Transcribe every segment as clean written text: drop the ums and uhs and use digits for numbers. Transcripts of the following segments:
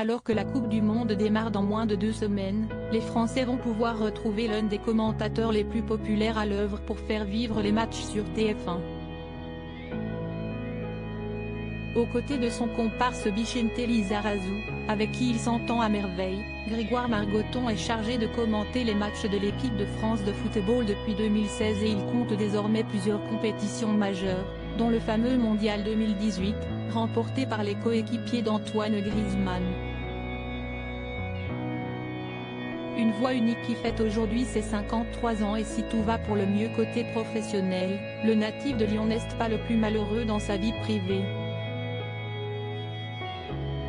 Alors que la Coupe du Monde démarre dans moins de 2 semaines, les Français vont pouvoir retrouver l'un des commentateurs les plus populaires à l'œuvre pour faire vivre les matchs sur TF1. Aux côtés de son comparse Vicente Lizarazu, avec qui il s'entend à merveille, Grégoire Margoton est chargé de commenter les matchs de l'équipe de France de football depuis 2016 et il compte désormais plusieurs compétitions majeures, dont le fameux Mondial 2018, remporté par les coéquipiers d'Antoine Griezmann. Une voix unique qui fête aujourd'hui ses 53 ans et si tout va pour le mieux côté professionnel, le natif de Lyon n'est pas le plus malheureux dans sa vie privée.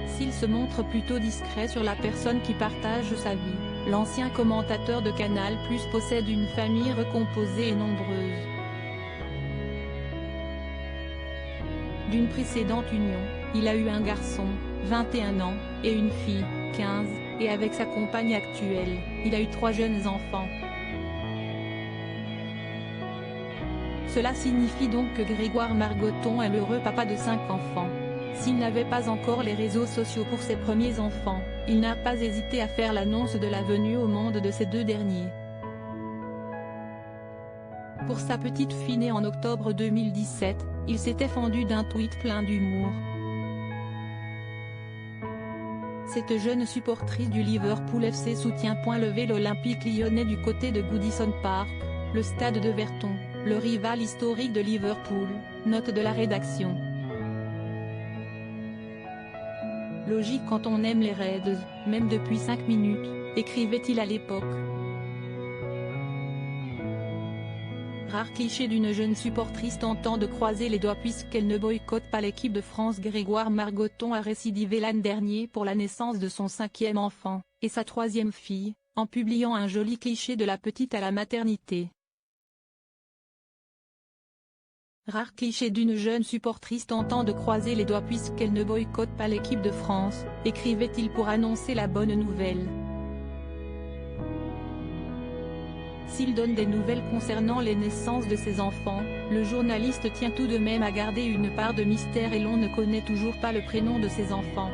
S'il se montre plutôt discret sur la personne qui partage sa vie, l'ancien commentateur de Canal+ possède une famille recomposée et nombreuse. D'une précédente union, il a eu un garçon, 21 ans, et une fille, 15, et avec sa compagne actuelle, il a eu 3 jeunes enfants. Cela signifie donc que Grégoire Margoton est l'heureux papa de 5 enfants. S'il n'avait pas encore les réseaux sociaux pour ses premiers enfants, il n'a pas hésité à faire l'annonce de la venue au monde de ces 2 derniers. Pour sa petite fille née en octobre 2017, il s'était fendu d'un tweet plein d'humour. Cette jeune supportrice du Liverpool FC soutient l'Olympique lyonnais du côté de Goodison Park, le stade de Verton, le rival historique de Liverpool, note de la rédaction. Logique quand on aime les Reds, même depuis 5 minutes, écrivait-il à l'époque. Rare cliché d'une jeune supportrice tentant de croiser les doigts puisqu'elle ne boycotte pas l'équipe de France. Grégoire Margoton a récidivé l'an dernier pour la naissance de son 5e enfant, et sa 3e fille, en publiant un joli cliché de la petite à la maternité. Rare cliché d'une jeune supportrice tentant de croiser les doigts puisqu'elle ne boycotte pas l'équipe de France, écrivait-il pour annoncer la bonne nouvelle. S'il donne des nouvelles concernant les naissances de ses enfants, le journaliste tient tout de même à garder une part de mystère et l'on ne connaît toujours pas le prénom de ses enfants.